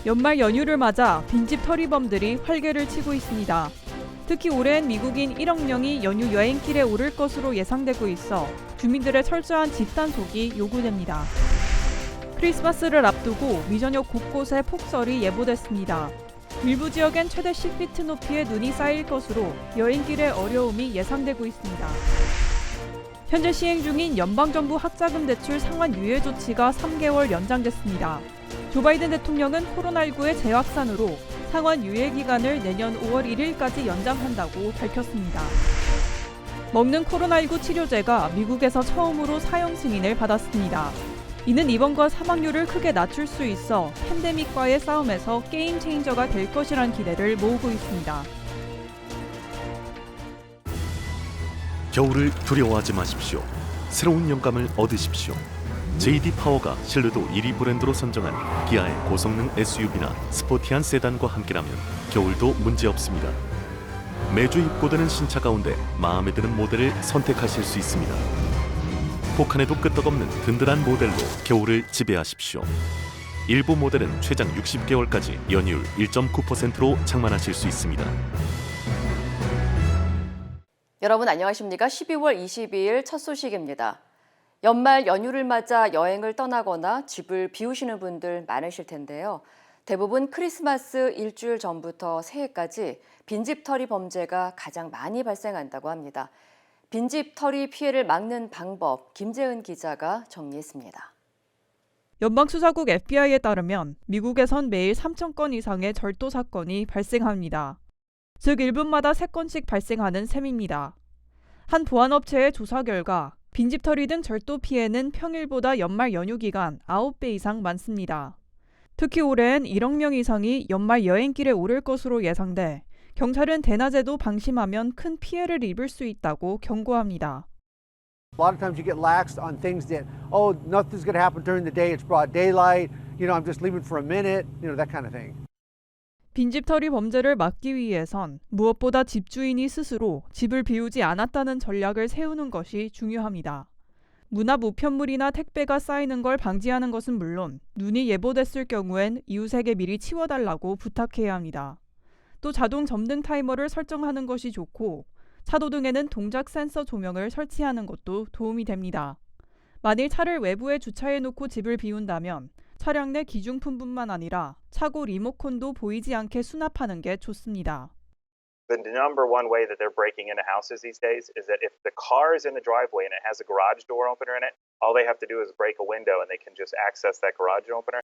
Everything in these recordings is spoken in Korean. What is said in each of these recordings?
연말 연휴를 맞아 빈집 터리범들이 활개를 치고 있습니다. 특히 올해는 미국인 1억 명이 연휴 여행길에 오를 것으로 예상되고 있어 주민들의 철저한 집단속이 요구됩니다. 크리스마스를 앞두고 미전역 곳곳에 폭설이 예보됐습니다. 일부 지역엔 최대 10피트 높이의 눈이 쌓일 것으로 여행길에 어려움이 예상되고 있습니다. 현재 시행 중인 연방정부 학자금 대출 상환 유예 조치가 3개월 연장됐습니다. 조 바이든 대통령은 코로나19의 재확산으로 상환 유예 기간을 내년 5월 1일까지 연장한다고 밝혔습니다. 먹는 코로나19 치료제가 미국에서 처음으로 사용 승인을 받았습니다. 이는 입원과 사망률을 크게 낮출 수 있어 팬데믹과의 싸움에서 게임 체인저가 될 것이란 기대를 모으고 있습니다. 겨울을 두려워하지 마십시오. 새로운 영감을 얻으십시오. JD 파워가 신뢰도 1위 브랜드로 선정한 기아의 고성능 SUV나 스포티한 세단과 함께라면 겨울도 문제없습니다. 매주 입고되는 신차 가운데 마음에 드는 모델을 선택하실 수 있습니다. 폭한에도 끄떡없는 든든한 모델로 겨울을 지배하십시오. 일부 모델은 최장 60개월까지 연이율 1.9%로 장만하실 수 있습니다. 여러분 안녕하십니까? 12월 22일 첫 소식입니다. 연말 연휴를 맞아 여행을 떠나거나 집을 비우시는 분들 많으실 텐데요. 대부분 크리스마스 일주일 전부터 새해까지 빈집털이 범죄가 가장 많이 발생한다고 합니다. 빈집털이 피해를 막는 방법, 김재은 기자가 정리했습니다. 연방수사국 FBI에 따르면 미국에선 매일 3,000건 이상의 절도 사건이 발생합니다. 즉 1분마다 3건씩 발생하는 셈입니다. 한 보안업체의 조사 결과 빈집털이 등 절도 피해는 평일보다 연말 연휴 기간 9배 이상 많습니다. 특히 올해는 1억 명 이상이 연말 여행길에 오를 것으로 예상돼 경찰은 대낮에도 방심하면 큰 피해를 입을 수 있다고 경고합니다. A lot of times you get laxed on things that, oh, nothing's going to happen during the day. It's broad daylight. I'm just leaving for a minute. That kind of thing. 빈집털이 범죄를 막기 위해선 무엇보다 집주인이 스스로 집을 비우지 않았다는 전략을 세우는 것이 중요합니다. 문화 우편물이나 택배가 쌓이는 걸 방지하는 것은 물론 눈이 예보됐을 경우엔 이웃에게 미리 치워달라고 부탁해야 합니다. 또 자동 점등 타이머를 설정하는 것이 좋고 차도등에는 동작 센서 조명을 설치하는 것도 도움이 됩니다. 만일 차를 외부에 주차해놓고 집을 비운다면 차량 내 기중품뿐만 아니라 차고 리모컨도 보이지 않게 수납하는 게 좋습니다. The number one way that they're breaking into houses these days is that if the car is in the driveway and it has a garage door opener in it, all they have to do is break a window and they can just access that garage opener.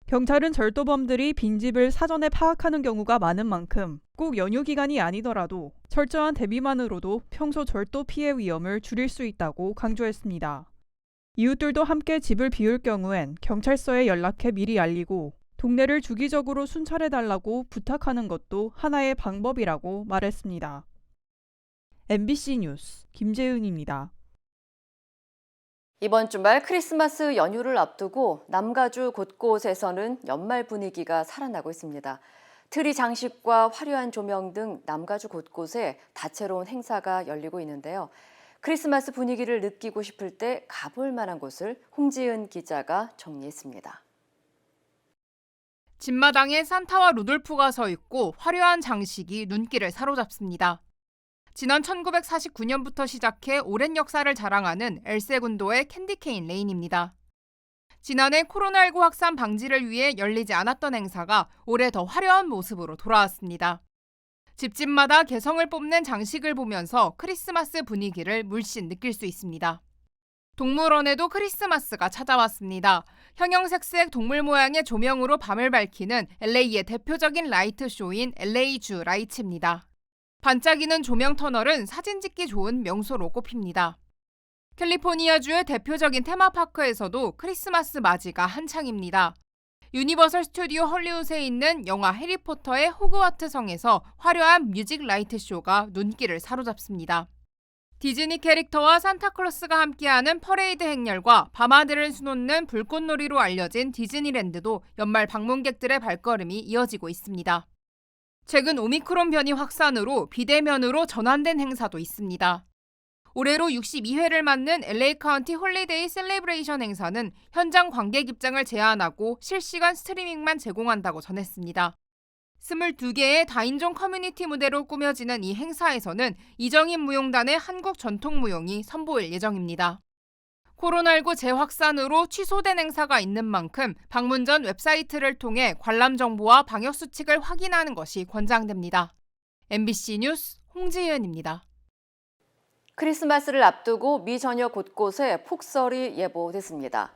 경찰은 절도범들이 빈집을 사전에 파악하는 경우가 많은 만큼 꼭 연휴 기간이 아니더라도 철저한 대비만으로도 평소 절도 피해 위험을 줄일 수 있다고 강조했습니다. 이웃들도 함께 집을 비울 경우엔 경찰서에 연락해 미리 알리고 동네를 주기적으로 순찰해달라고 부탁하는 것도 하나의 방법이라고 말했습니다. MBC 뉴스 김재은입니다. 이번 주말 크리스마스 연휴를 앞두고 남가주 곳곳에서는 연말 분위기가 살아나고 있습니다. 트리 장식과 화려한 조명 등 남가주 곳곳에 다채로운 행사가 열리고 있는데요. 크리스마스 분위기를 느끼고 싶을 때 가볼 만한 곳을 홍지은 기자가 정리했습니다. 집마당에 산타와 루돌프가 서 있고 화려한 장식이 눈길을 사로잡습니다. 지난 1949년부터 시작해 오랜 역사를 자랑하는 엘세군도의 캔디케인 레인입니다. 지난해 코로나19 확산 방지를 위해 열리지 않았던 행사가 올해 더 화려한 모습으로 돌아왔습니다. 집집마다 개성을 뽐낸 장식을 보면서 크리스마스 분위기를 물씬 느낄 수 있습니다. 동물원에도 크리스마스가 찾아왔습니다. 형형색색 동물 모양의 조명으로 밤을 밝히는 LA의 대표적인 라이트 쇼인 LA 주 라이츠입니다. 반짝이는 조명 터널은 사진 찍기 좋은 명소로 꼽힙니다. 캘리포니아주의 대표적인 테마파크에서도 크리스마스 맞이가 한창입니다. 유니버설 스튜디오 헐리우드에 있는 영화 해리포터의 호그와트 성에서 화려한 뮤직 라이트 쇼가 눈길을 사로잡습니다. 디즈니 캐릭터와 산타클로스가 함께하는 퍼레이드 행렬과 밤하늘을 수놓는 불꽃놀이로 알려진 디즈니랜드도 연말 방문객들의 발걸음이 이어지고 있습니다. 최근 오미크론 변이 확산으로 비대면으로 전환된 행사도 있습니다. 올해로 62회를 맞는 LA 카운티 홀리데이 셀레브레이션 행사는 현장 관객 입장을 제한하고 실시간 스트리밍만 제공한다고 전했습니다. 22개의 다인종 커뮤니티 무대로 꾸며지는 이 행사에서는 이정인 무용단의 한국 전통 무용이 선보일 예정입니다. 코로나19 재확산으로 취소된 행사가 있는 만큼 방문 전 웹사이트를 통해 관람 정보와 방역 수칙을 확인하는 것이 권장됩니다. MBC 뉴스 홍지은입니다. 크리스마스를 앞두고 미 전역 곳곳에 폭설이 예보됐습니다.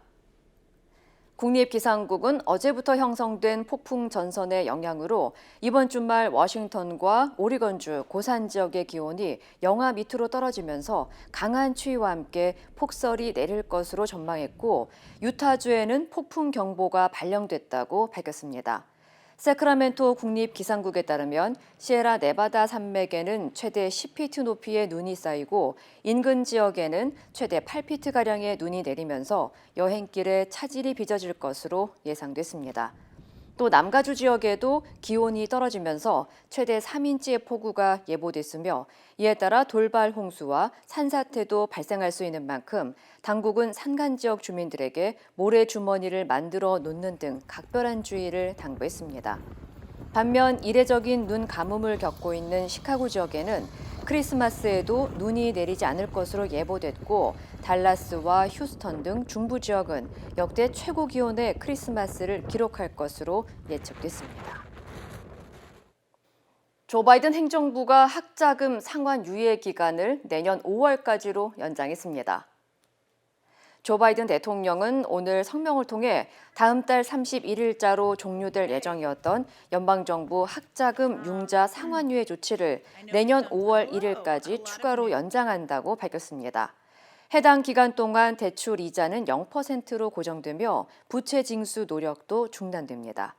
국립기상국은 어제부터 형성된 폭풍 전선의 영향으로 이번 주말 워싱턴과 오리건주 고산 지역의 기온이 영하 밑으로 떨어지면서 강한 추위와 함께 폭설이 내릴 것으로 전망했고 유타주에는 폭풍 경보가 발령됐다고 밝혔습니다. 세크라멘토 국립기상국에 따르면 시에라 네바다 산맥에는 최대 10피트 높이의 눈이 쌓이고 인근 지역에는 최대 8피트가량의 눈이 내리면서 여행길에 차질이 빚어질 것으로 예상됐습니다. 또 남가주 지역에도 기온이 떨어지면서 최대 3인치의 폭우가 예보됐으며 이에 따라 돌발 홍수와 산사태도 발생할 수 있는 만큼 당국은 산간 지역 주민들에게 모래 주머니를 만들어 놓는 등 각별한 주의를 당부했습니다. 반면 이례적인 눈 가뭄을 겪고 있는 시카고 지역에는 크리스마스에도 눈이 내리지 않을 것으로 예보됐고 달라스와 휴스턴 등 중부 지역은 역대 최고 기온의 크리스마스를 기록할 것으로 예측됐습니다. 조 바이든 행정부가 학자금 상환 유예 기간을 내년 5월까지로 연장했습니다. 조 바이든 대통령은 오늘 성명을 통해 다음 달 31일자로 종료될 예정이었던 연방정부 학자금 융자 상환유예 조치를 내년 5월 1일까지 추가로 연장한다고 밝혔습니다. 해당 기간 동안 대출 이자는 0%로 고정되며 부채 징수 노력도 중단됩니다.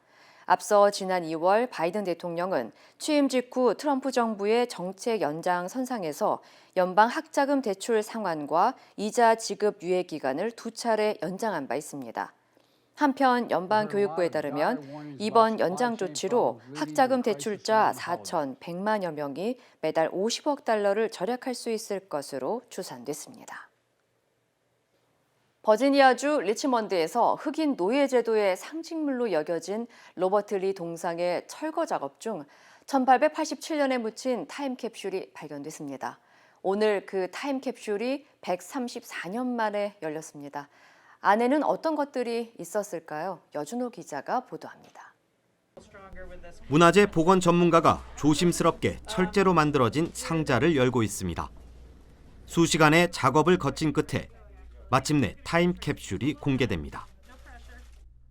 앞서 지난 2월 바이든 대통령은 취임 직후 트럼프 정부의 정책 연장 선상에서 연방 학자금 대출 상환과 이자 지급 유예 기간을 2차례 연장한 바 있습니다. 한편 연방교육부에 따르면 이번 연장 조치로 학자금 대출자 4,100만여 명이 매달 50억 달러를 절약할 수 있을 것으로 추산됐습니다. 버지니아주 리치먼드에서 흑인 노예 제도의 상징물로 여겨진 로버트 리 동상의 철거 작업 중 1887년에 묻힌 타임캡슐이 발견됐습니다. 오늘 그 타임캡슐이 134년 만에 열렸습니다. 안에는 어떤 것들이 있었을까요? 여준호 기자가 보도합니다. 문화재 복원 전문가가 조심스럽게 철제로 만들어진 상자를 열고 있습니다. 수시간의 작업을 거친 끝에 마침내 타임캡슐이 공개됩니다.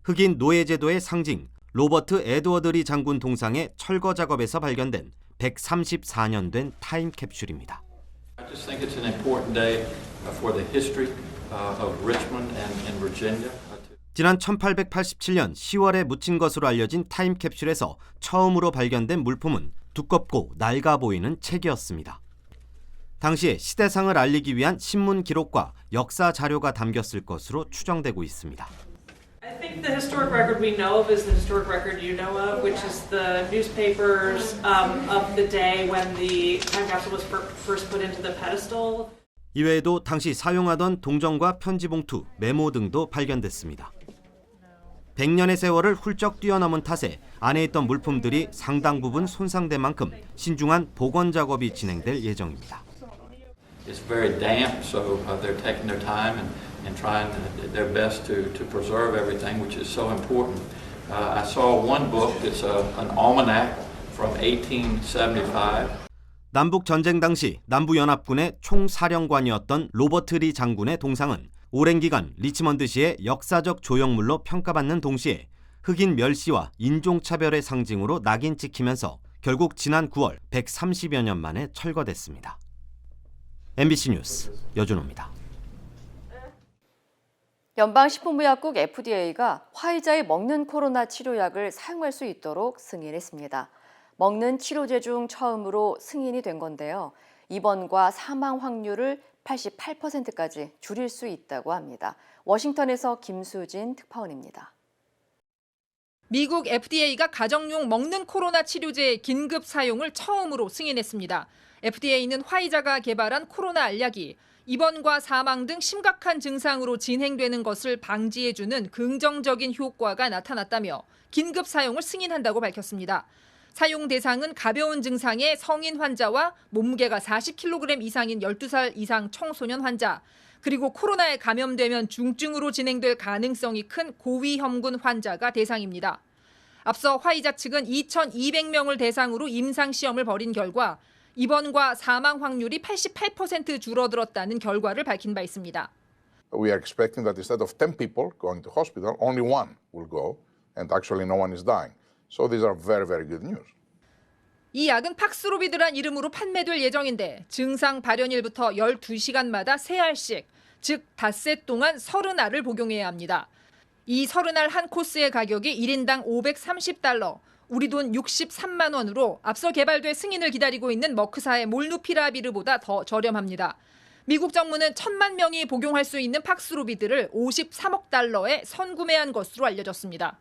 흑인 노예제도의 상징 로버트 에드워드 리 장군 동상의 철거 작업에서 발견된 134년 된 타임캡슐입니다. I just think it's an important day for the history of Richmond and Virginia. 지난 1887년 10월에 묻힌 것으로 알려진 타임캡슐에서 처음으로 발견된 물품은 두껍고 낡아 보이는 책이었습니다. 당시에 시대상을 알리기 위한 신문 기록과 역사 자료가 담겼을 것으로 추정되고 있습니다. I think the historic record we know of is the historic record you know of, which is the newspapers of the day when the time capsule was first put into the pedestal. 이외에도 당시 사용하던 동전과 편지 봉투, 메모 등도 발견됐습니다. 100년의 세월을 훌쩍 뛰어넘은 탓에 안에 있던 물품들이 상당 부분 손상된 만큼 신중한 복원 작업이 진행될 예정입니다. It's very damp, so they're taking their time and trying their best to preserve everything, which is so important. I saw one book that's an almanac from 1875. 남북 전쟁 당시 남부연합군의 총사령관이었던 로버트 리 장군의 동상은 오랜 기간 리치먼드시의 역사적 조형물로 평가받는 동시에 흑인 멸시와 인종차별의 상징으로 낙인 찍히면서 결국 지난 9월 130여 년 만에 철거됐습니다. MBC 뉴스 여준호입니다. 연방식품의약국 FDA가 화이자의 먹는 코로나 치료약을 사용할 수 있도록 승인했습니다. 먹는 치료제 중 처음으로 승인이 된 건데요. 입원과 사망 확률을 88%까지 줄일 수 있다고 합니다. 워싱턴에서 김수진 특파원입니다. 미국 FDA가 가정용 먹는 코로나 치료제의 긴급 사용을 처음으로 승인했습니다. FDA는 화이자가 개발한 코로나 알약이 입원과 사망 등 심각한 증상으로 진행되는 것을 방지해주는 긍정적인 효과가 나타났다며 긴급 사용을 승인한다고 밝혔습니다. 사용 대상은 가벼운 증상의 성인 환자와 몸무게가 40kg 이상인 12살 이상 청소년 환자, 그리고 코로나에 감염되면 중증으로 진행될 가능성이 큰 고위험군 환자가 대상입니다. 앞서 화이자 측은 2,200명을 대상으로 임상시험을 벌인 결과 입원과 사망 확률이 88% 줄어들었다는 결과를 밝힌 바 있습니다. We are expecting that instead of 10 people going to hospital, only one will go, and actually no one is dying. So these are very, very good news. 이 약은 팍스로비드란 이름으로 판매될 예정인데 증상 발현일부터 12시간마다 3알씩, 즉 닷새 동안 30알을 복용해야 합니다. 이 30알 한 코스의 가격이 1인당 $530, 우리 돈 63만 원으로 앞서 개발돼 승인을 기다리고 있는 머크사의 몰누피라비르보다 더 저렴합니다. 미국 정부는 1,000만 명이 복용할 수 있는 팍스로비드를 $53억 선구매한 것으로 알려졌습니다.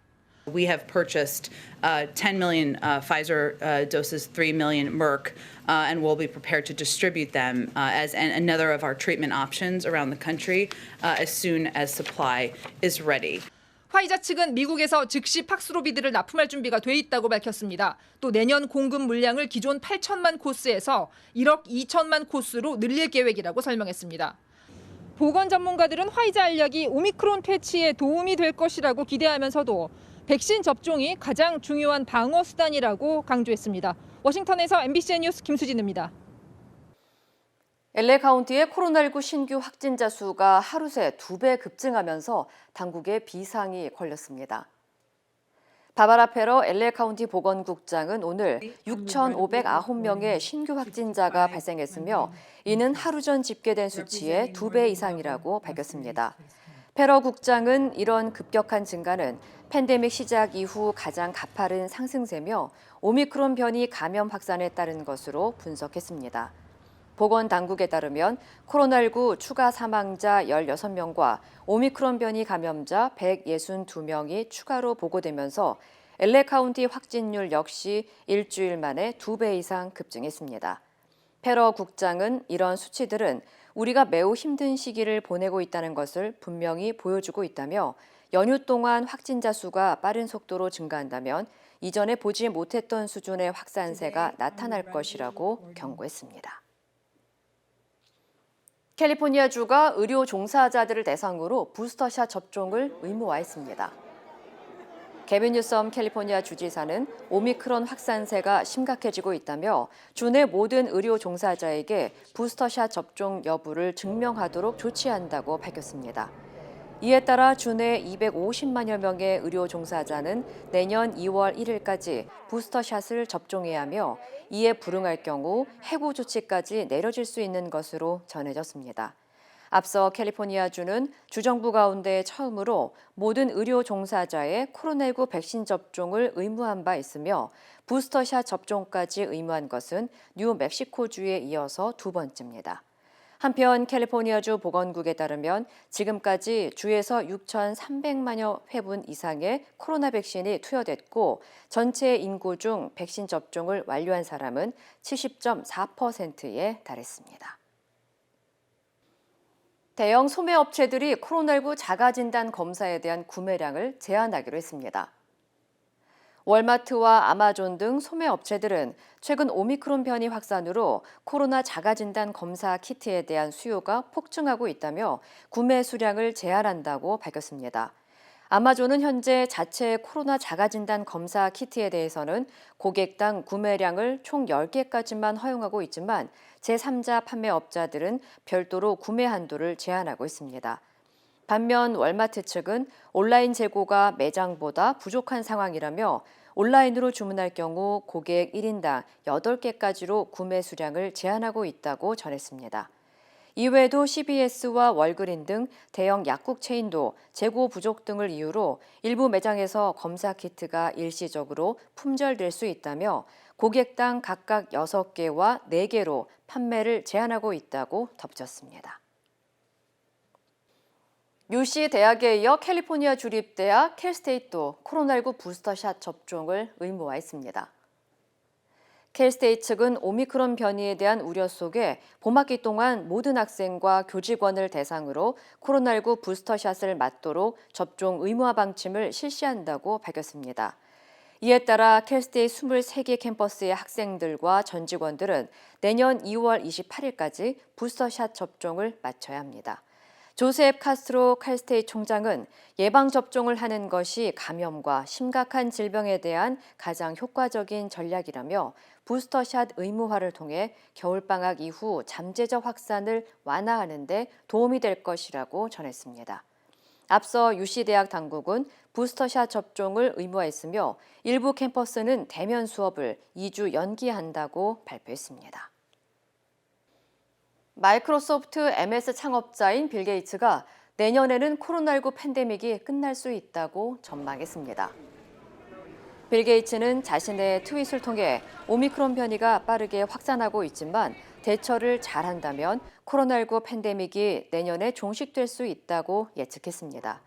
We have purchased 10 million Pfizer doses, 3 million Merck, and we'll be prepared to distribute them as another of our treatment options around the country as soon as supply is ready. 화이자 측은 미국에서 즉시 팍스로비드를 납품할 준비가 돼 있다고 밝혔습니다. 또 내년 공급 물량을 기존 8천만 코스에서 1억 2천만 코스로 늘릴 계획이라고 설명했습니다. 보건 전문가들은 화이자 알약이 오미크론 퇴치에 도움이 될 것이라고 기대하면서도 백신 접종이 가장 중요한 방어 수단이라고 강조했습니다. 워싱턴에서 MBC 뉴스 김수진입니다. LA 카운티의 코로나19 신규 확진자 수가 하루 새 2배 급증하면서 당국에 비상이 걸렸습니다. 바바라 페러 LA 카운티 보건국장은 오늘 6,509명의 신규 확진자가 발생했으며 이는 하루 전 집계된 수치의 2배 이상이라고 밝혔습니다. 페러 국장은 이런 급격한 증가는 팬데믹 시작 이후 가장 가파른 상승세며 오미크론 변이 감염 확산에 따른 것으로 분석했습니다. 보건당국에 따르면 코로나19 추가 사망자 16명과 오미크론 변이 감염자 162명이 추가로 보고되면서 LA 카운티 확진율 역시 일주일 만에 2배 이상 급증했습니다. 페러 국장은 이런 수치들은 우리가 매우 힘든 시기를 보내고 있다는 것을 분명히 보여주고 있다며 연휴 동안 확진자 수가 빠른 속도로 증가한다면 이전에 보지 못했던 수준의 확산세가 나타날 것이라고 경고했습니다. 캘리포니아주가 의료 종사자들을 대상으로 부스터샷 접종을 의무화했습니다. 게빈 뉴섬 캘리포니아 주지사는 오미크론 확산세가 심각해지고 있다며 주 내 모든 의료 종사자에게 부스터샷 접종 여부를 증명하도록 조치한다고 밝혔습니다. 이에 따라 주 내 250만여 명의 의료 종사자는 내년 2월 1일까지 부스터샷을 접종해야 하며 이에 불응할 경우 해고 조치까지 내려질 수 있는 것으로 전해졌습니다. 앞서 캘리포니아주는 주정부 가운데 처음으로 모든 의료 종사자의 코로나19 백신 접종을 의무한 바 있으며 부스터샷 접종까지 의무한 것은 뉴멕시코주에 이어서 두 번째입니다. 한편 캘리포니아주 보건국에 따르면 지금까지 주에서 6,300만여 회분 이상의 코로나 백신이 투여됐고 전체 인구 중 백신 접종을 완료한 사람은 70.4%에 달했습니다. 대형 소매업체들이 코로나19 자가진단 검사에 대한 구매량을 제한하기로 했습니다. 월마트와 아마존 등 소매업체들은 최근 오미크론 변이 확산으로 코로나 자가진단 검사 키트에 대한 수요가 폭증하고 있다며 구매 수량을 제한한다고 밝혔습니다. 아마존은 현재 자체 코로나 자가진단 검사 키트에 대해서는 고객당 구매량을 총 10개까지만 허용하고 있지만 제3자 판매업자들은 별도로 구매 한도를 제한하고 있습니다. 반면 월마트 측은 온라인 재고가 매장보다 부족한 상황이라며 온라인으로 주문할 경우 고객 1인당 8개까지로 구매 수량을 제한하고 있다고 전했습니다. 이외에도 CVS와 월그린 등 대형 약국 체인도 재고 부족 등을 이유로 일부 매장에서 검사 키트가 일시적으로 품절될 수 있다며 고객당 각각 6개와 4개로 판매를 제한하고 있다고 덧붙였습니다. UC 대학에 이어 캘리포니아 주립대학 캘스테이트도 코로나19 부스터샷 접종을 의무화했습니다. K-스테이트 측은 오미크론 변이에 대한 우려 속에 봄학기 동안 모든 학생과 교직원을 대상으로 코로나19 부스터샷을 맞도록 접종 의무화 방침을 실시한다고 밝혔습니다. 이에 따라 K-스테이트 23개 캠퍼스의 학생들과 전 직원들은 내년 2월 28일까지 부스터샷 접종을 마쳐야 합니다. 조셉 카스트로 K-스테이트 총장은 예방접종을 하는 것이 감염과 심각한 질병에 대한 가장 효과적인 전략이라며 부스터샷 의무화를 통해 겨울방학 이후 잠재적 확산을 완화하는 데 도움이 될 것이라고 전했습니다. 앞서 UC대학 당국은 부스터샷 접종을 의무화했으며 일부 캠퍼스는 대면 수업을 2주 연기한다고 발표했습니다. 마이크로소프트 MS 창업자인 빌 게이츠가 내년에는 코로나19 팬데믹이 끝날 수 있다고 전망했습니다. 빌 게이츠는 자신의 트윗을 통해 오미크론 변이가 빠르게 확산하고 있지만 대처를 잘한다면 코로나19 팬데믹이 내년에 종식될 수 있다고 예측했습니다.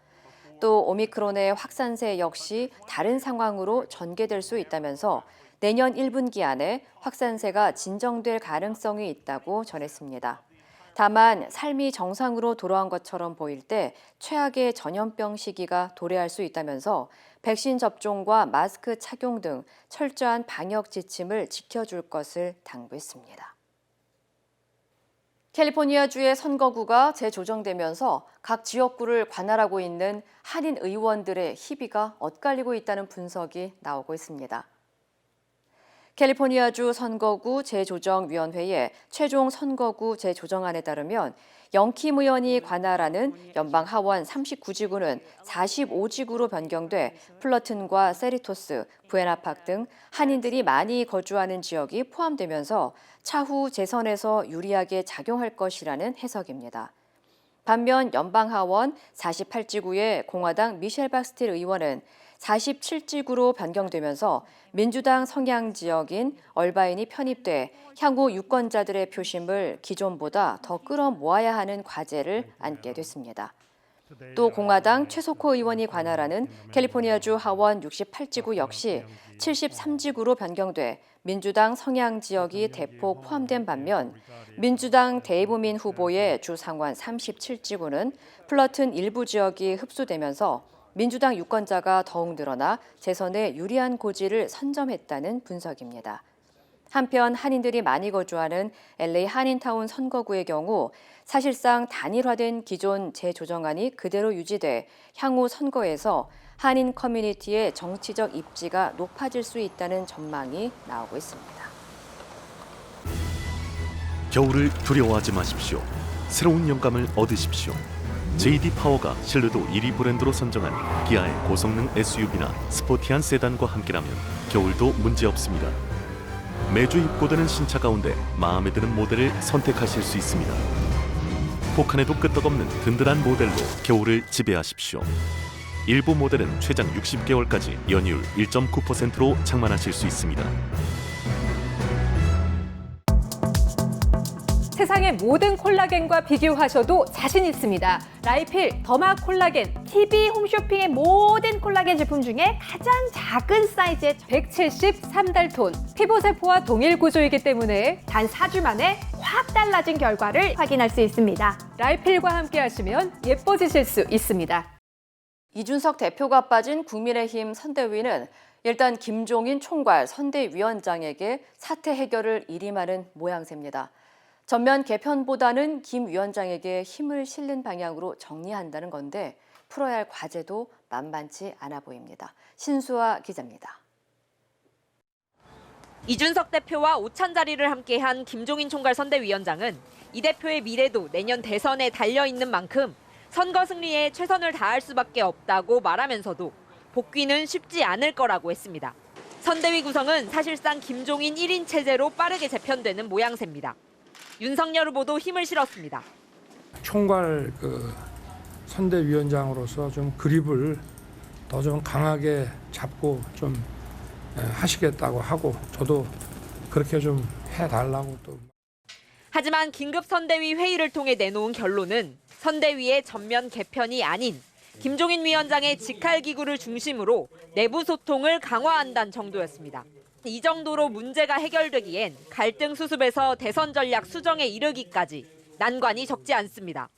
또 오미크론의 확산세 역시 다른 상황으로 전개될 수 있다면서 내년 1분기 안에 확산세가 진정될 가능성이 있다고 전했습니다. 다만 삶이 정상으로 돌아온 것처럼 보일 때 최악의 전염병 시기가 도래할 수 있다면서 백신 접종과 마스크 착용 등 철저한 방역 지침을 지켜줄 것을 당부했습니다. 캘리포니아주의 선거구가 재조정되면서 각 지역구를 관할하고 있는 한인 의원들의 희비가 엇갈리고 있다는 분석이 나오고 있습니다. 캘리포니아주 선거구 재조정위원회의 최종 선거구 재조정안에 따르면 영킴 의원이 관할하는 연방 하원 39지구는 45지구로 변경돼 플러튼과 세리토스, 부에나팍 등 한인들이 많이 거주하는 지역이 포함되면서 차후 재선에서 유리하게 작용할 것이라는 해석입니다. 반면 연방 하원 48지구의 공화당 미셸 박스틸 의원은 47지구로 변경되면서 민주당 성향 지역인 얼바인이 편입돼 향후 유권자들의 표심을 기존보다 더 끌어모아야 하는 과제를 안게 됐습니다. 또 공화당 최소코 의원이 관할하는 캘리포니아주 하원 68지구 역시 73지구로 변경돼 민주당 성향 지역이 대폭 포함된 반면 민주당 데이브민 후보의 주 상원 37지구는 플러튼 일부 지역이 흡수되면서 민주당 유권자가 더욱 늘어나 재선에 유리한 고지를 선점했다는 분석입니다. 한편 한인들이 많이 거주하는 LA 한인타운 선거구의 경우 사실상 단일화된 기존 재조정안이 그대로 유지돼 향후 선거에서 한인 커뮤니티의 정치적 입지가 높아질 수 있다는 전망이 나오고 있습니다. 겨울을 두려워하지 마십시오. 새로운 영감을 얻으십시오. JD 파워가 신뢰도 1위 브랜드로 선정한 기아의 고성능 SUV나 스포티한 세단과 함께라면 겨울도 문제없습니다. 매주 입고되는 신차 가운데 마음에 드는 모델을 선택하실 수 있습니다. 혹한에도 끄떡없는 든든한 모델로 겨울을 지배하십시오. 일부 모델은 최장 60개월까지 연이율 1.9%로 장만하실 수 있습니다. 세상의 모든 콜라겐과 비교하셔도 자신 있습니다. 라이필 더마 콜라겐, TV 홈쇼핑의 모든 콜라겐 제품 중에 가장 작은 사이즈의 173달톤. 피부세포와 동일 구조이기 때문에 단 4주 만에 확 달라진 결과를 확인할 수 있습니다. 라이필과 함께 하시면 예뻐지실 수 있습니다. 이준석 대표가 빠진 국민의힘 선대위는 일단 김종인 총괄 선대위원장에게 사태 해결을 일임하는 모양새입니다. 전면 개편보다는 김 위원장에게 힘을 실는 방향으로 정리한다는 건데 풀어야 할 과제도 만만치 않아 보입니다. 신수아 기자입니다. 이준석 대표와 오찬 자리를 함께한 김종인 총괄 선대위원장은 이 대표의 미래도 내년 대선에 달려있는 만큼 선거 승리에 최선을 다할 수밖에 없다고 말하면서도 복귀는 쉽지 않을 거라고 했습니다. 선대위 구성은 사실상 김종인 1인 체제로 빠르게 재편되는 모양새입니다. 윤석열 후보도 힘을 실었습니다. 총괄 선대위원장으로서 좀 그립을 더 좀 강하게 잡고 좀 하시겠다고 하고 저도 그렇게 좀 해달라고 또. 하지만 긴급 선대위 회의를 통해 내놓은 결론은 선대위의 전면 개편이 아닌 김종인 위원장의 직할 기구를 중심으로 내부 소통을 강화한다는 정도였습니다. 이 정도로 문제가 해결되기엔 갈등 수습에서 대선 전략 수정에 이르기까지 난관이 적지 않습니다.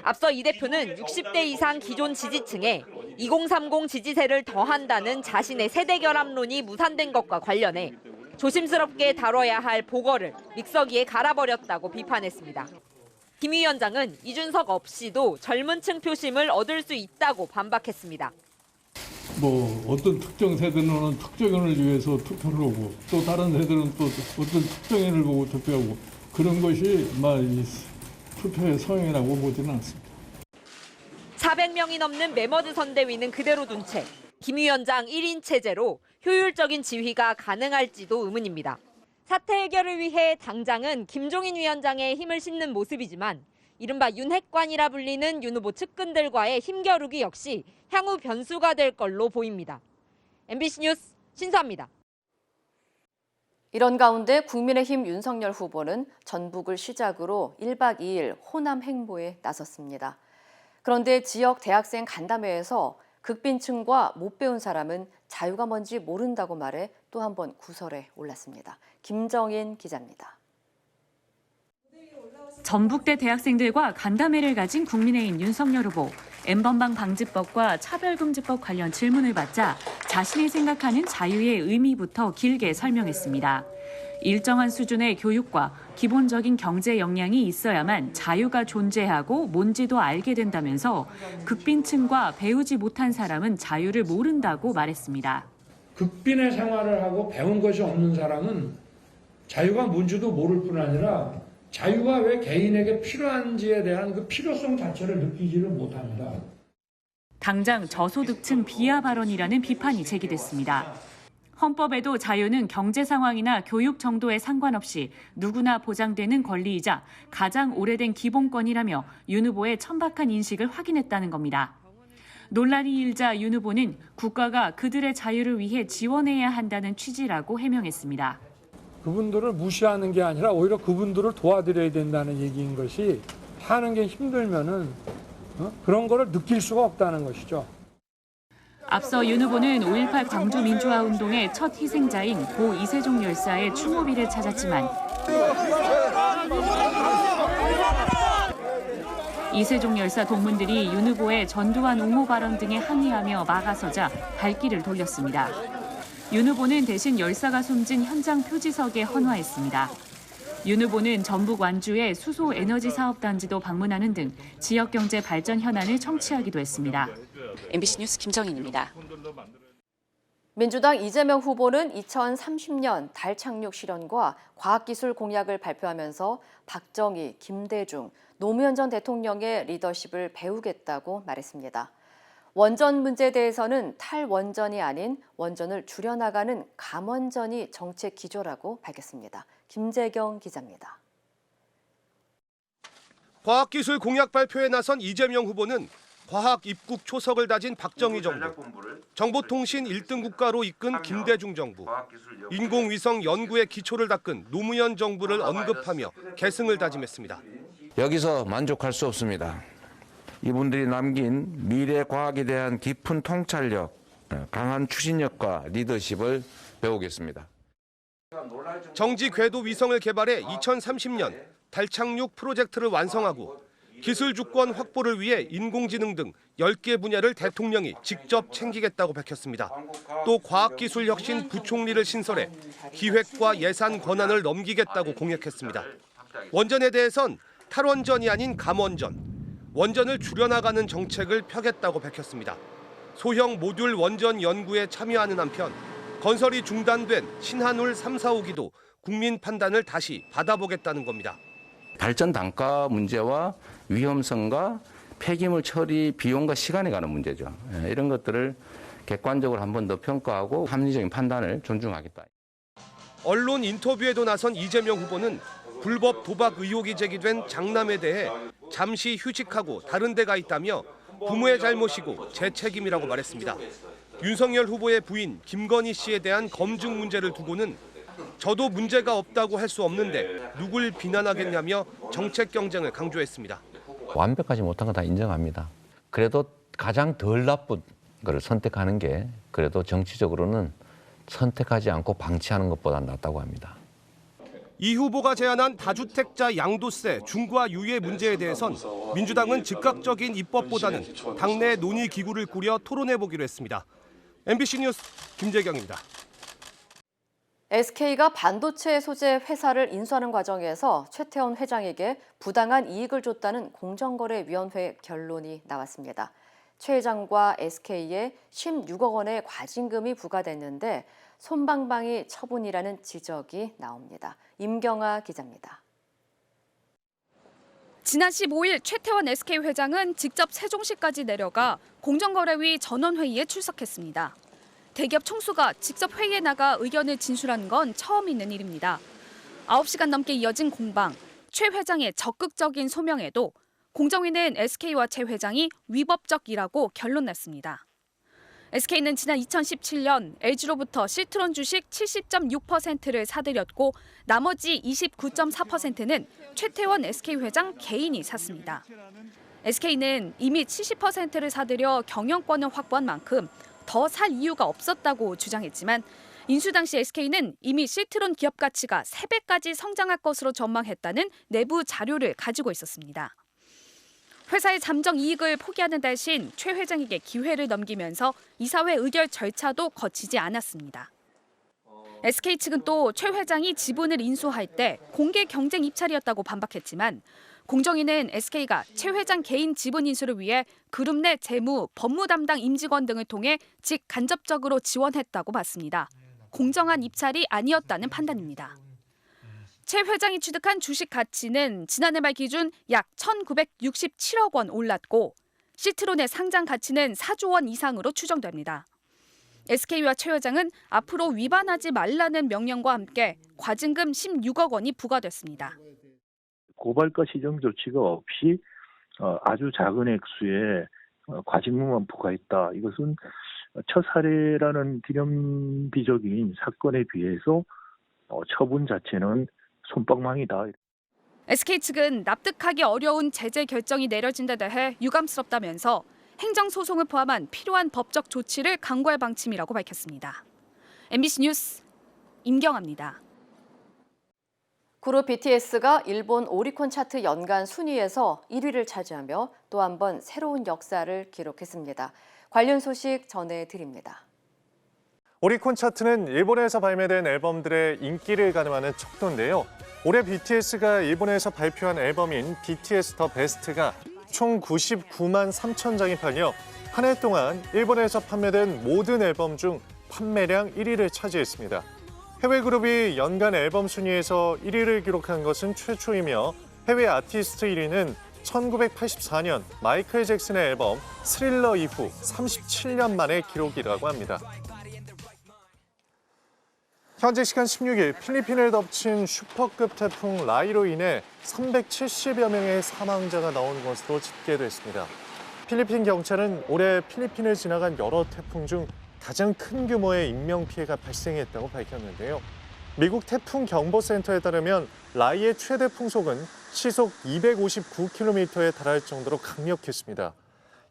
앞서 이 대표는 60대 이상 기존 지지층에 2030 지지세를 더한다는 자신의 세대 결합론이 무산된 것과 관련해 조심스럽게 다뤄야 할 보궐을 믹서기에 갈아버렸다고 비판했습니다. 김 위원장은 이준석 없이도 젊은 층 표심을 얻을 수 있다고 반박했습니다. 어떤 특정 세대는 특정인을 위해서 투표를 하고 또 다른 세대는 또 어떤 특정인을 보고 투표하고 그런 것이 이 투표의 성향이라고 보지는 않습니다. 400명이 넘는 메머드 선대위는 그대로 둔 채 김 위원장 1인 체제로 효율적인 지휘가 가능할지도 의문입니다. 사태 해결을 위해 당장은 김종인 위원장의 힘을 싣는 모습이지만 이른바 윤핵관이라 불리는 윤 후보 측근들과의 힘겨루기 역시 향후 변수가 될 걸로 보입니다. MBC 뉴스 신수아입니다. 이런 가운데 국민의힘 윤석열 후보는 전북을 시작으로 1박 2일 호남 행보에 나섰습니다. 그런데 지역 대학생 간담회에서 극빈층과 못 배운 사람은 자유가 뭔지 모른다고 말해 또 한 번 구설에 올랐습니다. 김정인 기자입니다. 전북대 대학생들과 간담회를 가진 국민의힘 윤석열 후보. N번방 방지법과 차별금지법 관련 질문을 받자 자신이 생각하는 자유의 의미부터 길게 설명했습니다. 일정한 수준의 교육과 기본적인 경제 역량이 있어야만 자유가 존재하고 뭔지도 알게 된다면서 극빈층과 배우지 못한 사람은 자유를 모른다고 말했습니다. 극빈의 생활을 하고 배운 것이 없는 사람은 자유가 뭔지도 모를 뿐 아니라 자유가 왜 개인에게 필요한지에 대한 그 필요성 자체를 느끼지를 못합니다. 당장 저소득층 비하 발언이라는 비판이 제기됐습니다. 헌법에도 자유는 경제 상황이나 교육 정도에 상관없이 누구나 보장되는 권리이자 가장 오래된 기본권이라며 윤 후보의 천박한 인식을 확인했다는 겁니다. 논란이 일자 윤 후보는 국가가 그들의 자유를 위해 지원해야 한다는 취지라고 해명했습니다. 그분들을 무시하는 게 아니라 오히려 그분들을 도와드려야 된다는 얘기인 것이 하는 게 힘들면은 그런 거를 느낄 수가 없다는 것이죠. 앞서 윤 후보는 5.18 광주 민주화 운동의 첫 희생자인 고 이세종 열사의 추모비를 찾았지만 이세종 열사 동문들이 윤 후보의 전두환 옹호 발언 등에 항의하며 막아서자 발길을 돌렸습니다. 윤 후보는 대신 열사가 숨진 현장 표지석에 헌화했습니다. 윤 후보는 전북 완주의 수소 에너지 사업 단지도 방문하는 등 지역 경제 발전 현안을 청취하기도 했습니다. MBC 뉴스 김정인입니다. 민주당 이재명 후보는 2030년 달 착륙 실현과 과학기술 공약을 발표하면서 박정희, 김대중, 노무현 전 대통령의 리더십을 배우겠다고 말했습니다. 원전 문제에 대해서는 탈원전이 아닌 원전을 줄여나가는 감원전이 정책 기조라고 밝혔습니다. 김재경 기자입니다. 과학기술 공약 발표에 나선 이재명 후보는 과학 입국 초석을 다진 박정희 정부, 정보통신 1등 국가로 이끈 김대중 정부, 인공위성 연구의 기초를 닦은 노무현 정부를 언급하며 계승을 다짐했습니다. 여기서 만족할 수 없습니다. 이분들이 남긴 미래 과학에 대한 깊은 통찰력, 강한 추진력과 리더십을 배우겠습니다. 정지 궤도 위성을 개발해 2030년 달 착륙 프로젝트를 완성하고 기술 주권 확보를 위해 인공지능 등 10개 분야를 대통령이 직접 챙기겠다고 밝혔습니다. 또 과학기술혁신 부총리를 신설해 기획과 예산 권한을 넘기겠다고 공약했습니다. 원전에 대해선 탈원전이 아닌 감원전, 원전을 줄여나가는 정책을 펴겠다고 밝혔습니다. 소형 모듈 원전 연구에 참여하는 한편 건설이 중단된 신한울 3, 4호기도 국민 판단을 다시 받아보겠다는 겁니다. 발전 단가 문제와 위험성과 폐기물 처리 비용과 시간에 관한 문제죠. 이런 것들을 객관적으로 한 번 더 평가하고 합리적인 판단을 존중하겠다. 언론 인터뷰에도 나선 이재명 후보는 불법 도박 의혹이 제기된 장남에 대해 잠시 휴직하고 다른 데 가 있다며 부모의 잘못이고 제 책임이라고 말했습니다. 윤석열 후보의 부인 김건희 씨에 대한 검증 문제를 두고는 저도 문제가 없다고 할 수 없는데 누굴 비난하겠냐며 정책 경쟁을 강조했습니다. 완벽하지 못한 건 다 인정합니다. 그래도 가장 덜 나쁜 걸 선택하는 게 그래도 정치적으로는 선택하지 않고 방치하는 것보다 낫다고 합니다. 이 후보가 제안한 다주택자 양도세 중과 유예 문제에 대해선 민주당은 즉각적인 입법보다는 당내 논의 기구를 꾸려 토론해보기로 했습니다. MBC 뉴스 김재경입니다. SK가 반도체 소재 회사를 인수하는 과정에서 최태원 회장에게 부당한 이익을 줬다는 공정거래위원회 결론이 나왔습니다. 최 회장과 SK에 16억 원의 과징금이 부과됐는데 솜방망이 처분이라는 지적이 나옵니다. 임경아 기자입니다. 지난 15일 최태원 SK 회장은 직접 세종시까지 내려가 공정거래위 전원회의에 출석했습니다. 대기업 총수가 직접 회의에 나가 의견을 진술하는 건 처음 있는 일입니다. 9시간 넘게 이어진 공방, 최 회장의 적극적인 소명에도 공정위는 SK와 최 회장이 위법적이라고 결론냈습니다. SK는 지난 2017년 LG로부터 시트론 주식 70.6%를 사들였고 나머지 29.4%는 최태원 SK 회장 개인이 샀습니다. SK는 이미 70%를 사들여 경영권을 확보한 만큼 더 살 이유가 없었다고 주장했지만 인수 당시 SK는 이미 시트론 기업 가치가 3배까지 성장할 것으로 전망했다는 내부 자료를 가지고 있었습니다. 회사의 잠정 이익을 포기하는 대신 최 회장에게 기회를 넘기면서 이사회 의결 절차도 거치지 않았습니다. SK 측은 또 최 회장이 지분을 인수할 때 공개 경쟁 입찰이었다고 반박했지만 공정위는 SK가 최 회장 개인 지분 인수를 위해 그룹 내 재무, 법무 담당 임직원 등을 통해 직간접적으로 지원했다고 봤습니다. 공정한 입찰이 아니었다는 판단입니다. 최 회장이 취득한 주식 가치는 지난해 말 기준 약 1,967억 원 올랐고 시트론의 상장 가치는 4조 원 이상으로 추정됩니다. SK와 최 회장은 앞으로 위반하지 말라는 명령과 함께 과징금 16억 원이 부과됐습니다. 고발가 시정 조치가 없이 아주 작은 액수의 과징금만 부과했다. 이것은 첫 사례라는 기념비적인 사건에 비해서 처분 자체는 솜방망이다. SK 측은 납득하기 어려운 제재 결정이 내려진 데 대해 유감스럽다면서 행정소송을 포함한 필요한 법적 조치를 강구할 방침이라고 밝혔습니다. MBC 뉴스 임경아입니다. 그룹 BTS가 일본 오리콘 차트 연간 순위에서 1위를 차지하며 또 한 번 새로운 역사를 기록했습니다. 관련 소식 전해드립니다. 오리콘 차트는 일본에서 발매된 앨범들의 인기를 가늠하는 척도인데요. 올해 BTS가 일본에서 발표한 앨범인 BTS 더 베스트가 총 99만 3천 장이 팔려 한 해 동안 일본에서 판매된 모든 앨범 중 판매량 1위를 차지했습니다. 해외 그룹이 연간 앨범 순위에서 1위를 기록한 것은 최초이며 해외 아티스트 1위는 1984년 마이클 잭슨의 앨범 스릴러 이후 37년 만의 기록이라고 합니다. 현재 시간 16일 필리핀을 덮친 슈퍼급 태풍 라이로 인해 370여 명의 사망자가 나온 것으로 집계됐습니다. 필리핀 경찰은 올해 필리핀을 지나간 여러 태풍 중 가장 큰 규모의 인명피해가 발생했다고 밝혔는데요. 미국 태풍경보센터에 따르면 라이의 최대 풍속은 시속 259km에 달할 정도로 강력했습니다.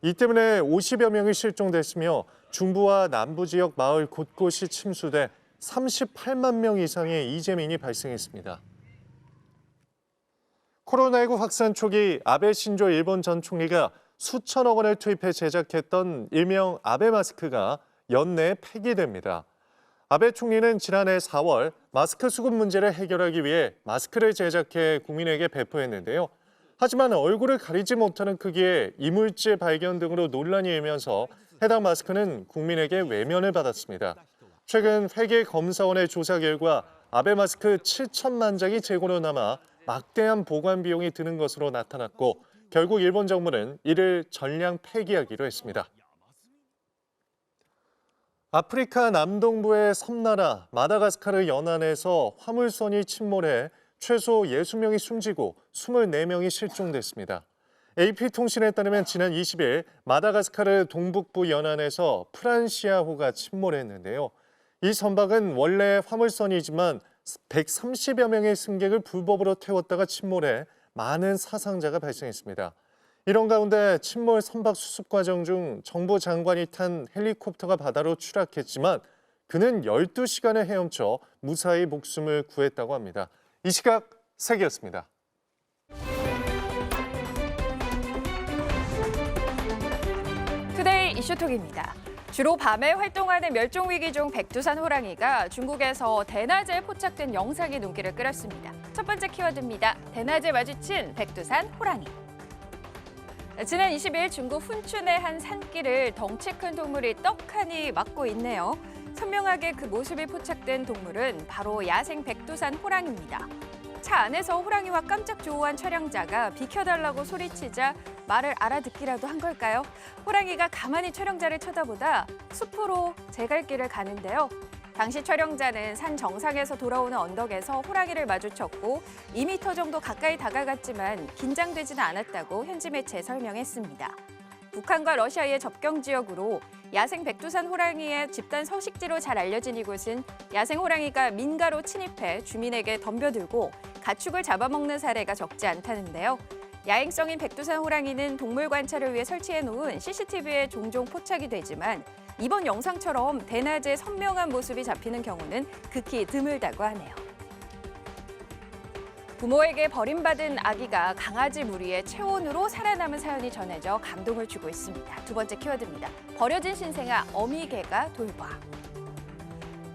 이 때문에 50여 명이 실종됐으며 중부와 남부 지역 마을 곳곳이 침수돼 38만 명 이상의 이재민이 발생했습니다. 코로나19 확산 초기 아베 신조 일본 전 총리가 수천억 원을 투입해 제작했던 일명 아베 마스크가 연내에 폐기됩니다. 아베 총리는 지난해 4월 마스크 수급 문제를 해결하기 위해 마스크를 제작해 국민에게 배포했는데요. 하지만 얼굴을 가리지 못하는 크기의 이물질 발견 등으로 논란이 일면서 해당 마스크는 국민에게 외면을 받았습니다. 최근 회계검사원의 조사 결과 아베 마스크 7천만 장이 재고로 남아 막대한 보관 비용이 드는 것으로 나타났고 결국 일본 정부는 이를 전량 폐기하기로 했습니다. 아프리카 남동부의 섬나라 마다가스카르 연안에서 화물선이 침몰해 최소 60명이 숨지고 24명이 실종됐습니다. AP통신에 따르면 지난 20일 마다가스카르 동북부 연안에서 프란시아호가 침몰했는데요. 이 선박은 원래 화물선이지만 130여 명의 승객을 불법으로 태웠다가 침몰해 많은 사상자가 발생했습니다. 이런 가운데 침몰 선박 수습 과정 중 정부 장관이 탄 헬리콥터가 바다로 추락했지만 그는 12시간을 헤엄쳐 무사히 목숨을 구했다고 합니다. 이 시각 세계였습니다. 투데이 이슈톡입니다. 주로 밤에 활동하는 멸종위기종 백두산 호랑이가 중국에서 대낮에 포착된 영상이 눈길을 끌었습니다. 첫 번째 키워드입니다. 대낮에 마주친 백두산 호랑이. 지난 20일 중국 훈춘의 한 산길을 덩치 큰 동물이 떡하니 막고 있네요. 선명하게 그 모습이 포착된 동물은 바로 야생 백두산 호랑이입니다. 차 안에서 호랑이와 깜짝 조우한 촬영자가 비켜달라고 소리치자 말을 알아듣기라도 한 걸까요? 호랑이가 가만히 촬영자를 쳐다보다 숲으로 제 갈 길을 가는데요. 당시 촬영자는 산 정상에서 돌아오는 언덕에서 호랑이를 마주쳤고 2m 정도 가까이 다가갔지만 긴장되지는 않았다고 현지 매체에 설명했습니다. 북한과 러시아의 접경 지역으로 야생 백두산 호랑이의 집단 서식지로 잘 알려진 이곳은 야생 호랑이가 민가로 침입해 주민에게 덤벼들고 가축을 잡아먹는 사례가 적지 않다는데요. 야행성인 백두산 호랑이는 동물 관찰을 위해 설치해놓은 CCTV에 종종 포착이 되지만 이번 영상처럼 대낮에 선명한 모습이 잡히는 경우는 극히 드물다고 하네요. 부모에게 버림받은 아기가 강아지 무리의 체온으로 살아남은 사연이 전해져 감동을 주고 있습니다. 두 번째 키워드입니다. 버려진 신생아 어미개가 돌봐.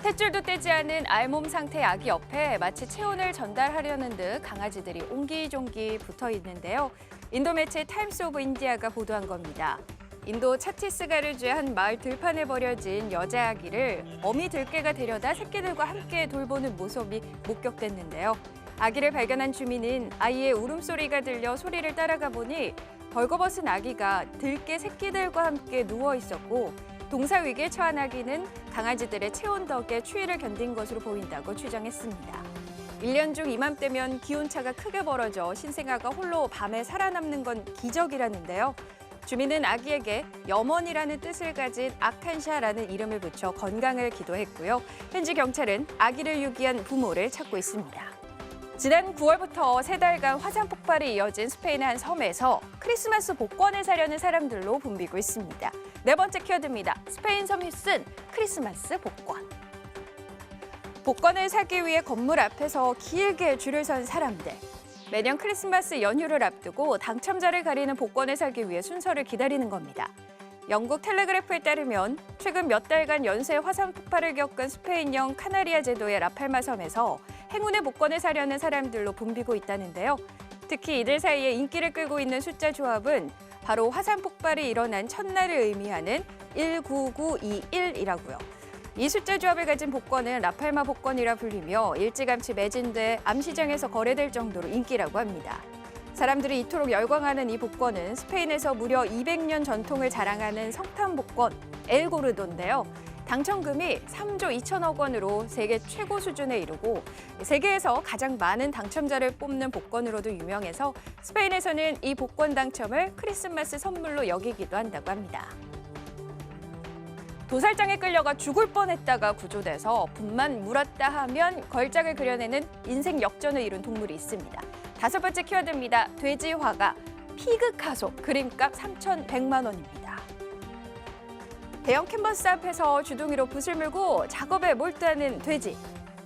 탯줄도 떼지 않은 알몸 상태의 아기 옆에 마치 체온을 전달하려는 듯 강아지들이 옹기종기 붙어 있는데요. 인도 매체 타임스 오브 인디아가 보도한 겁니다. 인도 차티스가르주의 한 마을 들판에 버려진 여자 아기를 어미 들개가 데려다 새끼들과 함께 돌보는 모습이 목격됐는데요. 아기를 발견한 주민은 아이의 울음소리가 들려 소리를 따라가 보니 벌거벗은 아기가 들개 새끼들과 함께 누워 있었고 동사 위기에 처한 아기는 강아지들의 체온 덕에 추위를 견딘 것으로 보인다고 추정했습니다. 1년 중 이맘때면 기온차가 크게 벌어져 신생아가 홀로 밤에 살아남는 건 기적이라는데요. 주민은 아기에게 염원이라는 뜻을 가진 아칸샤라는 이름을 붙여 건강을 기도했고요. 현지 경찰은 아기를 유기한 부모를 찾고 있습니다. 지난 9월부터 3달간 화산 폭발이 이어진 스페인의 한 섬에서 크리스마스 복권을 사려는 사람들로 붐비고 있습니다. 네 번째 키워드입니다. 스페인 섬이 쓴 크리스마스 복권. 복권을 사기 위해 건물 앞에서 길게 줄을 선 사람들. 매년 크리스마스 연휴를 앞두고 당첨자를 가리는 복권을 사기 위해 순서를 기다리는 겁니다. 영국 텔레그래프에 따르면 최근 몇 달간 연쇄 화산 폭발을 겪은 스페인령 카나리아 제도의 라팔마 섬에서 행운의 복권을 사려는 사람들로 붐비고 있다는데요. 특히 이들 사이에 인기를 끌고 있는 숫자 조합은 바로 화산 폭발이 일어난 첫날을 의미하는 19921이라고요. 이 숫자 조합을 가진 복권은 라팔마 복권이라 불리며 일찌감치 매진돼 암시장에서 거래될 정도로 인기라고 합니다. 사람들이 이토록 열광하는 이 복권은 스페인에서 무려 200년 전통을 자랑하는 성탄 복권 엘고르도인데요. 당첨금이 3조 2천억 원으로 세계 최고 수준에 이르고 세계에서 가장 많은 당첨자를 뽑는 복권으로도 유명해서 스페인에서는 이 복권 당첨을 크리스마스 선물로 여기기도 한다고 합니다. 도살장에 끌려가 죽을 뻔했다가 구조돼서 분만 물었다 하면 걸작을 그려내는 인생 역전을 이룬 동물이 있습니다. 다섯 번째 키워드입니다. 돼지 화가 피그카소, 그림값 3,100만 원입니다. 대형 캔버스 앞에서 주둥이로 붓을 물고 작업에 몰두하는 돼지.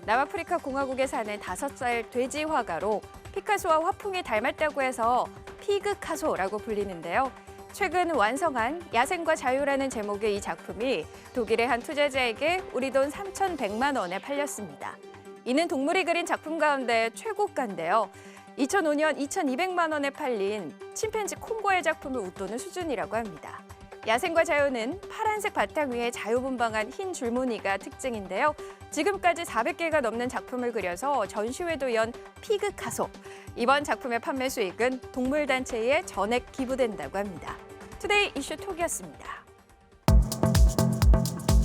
남아프리카 공화국에 사는 5살 돼지 화가로 피카소와 화풍이 닮았다고 해서 피그카소라고 불리는데요. 최근 완성한 야생과 자유라는 제목의 이 작품이 독일의 한 투자자에게 우리 돈 3,100만 원에 팔렸습니다. 이는 동물이 그린 작품 가운데 최고가인데요. 2005년 2,200만 원에 팔린 침팬지 콩고의 작품을 웃도는 수준이라고 합니다. 야생과 자유는 파란색 바탕 위에 자유분방한 흰 줄무늬가 특징인데요. 지금까지 400개가 넘는 작품을 그려서 전시회도 연 피그카소. 이번 작품의 판매 수익은 동물단체에 전액 기부된다고 합니다. 투데이 이슈톡이었습니다.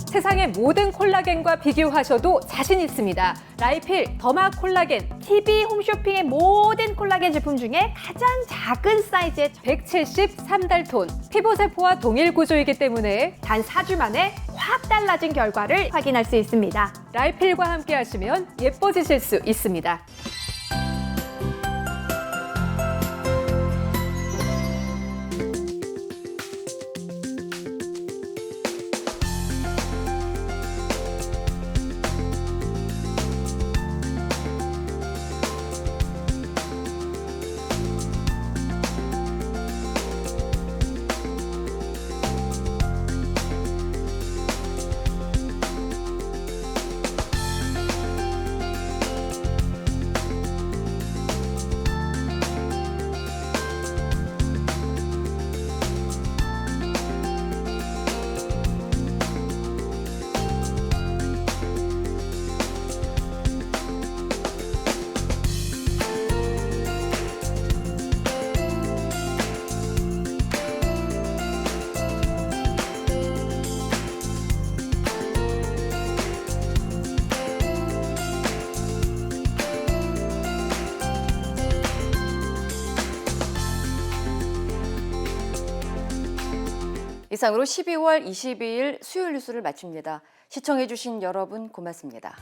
세상의 모든 콜라겐과 비교하셔도 자신 있습니다. 라이필 더마 콜라겐 TB 홈쇼핑의 모든 콜라겐 제품 중에 가장 작은 사이즈의 173달톤. 피부세포와 동일 구조이기 때문에 단 4주 만에 확 달라진 결과를 확인할 수 있습니다. 라이필과 함께 하시면 예뻐지실 수 있습니다. 이상으로 12월 22일 수요일 뉴스를 마칩니다. 시청해주신 여러분 고맙습니다.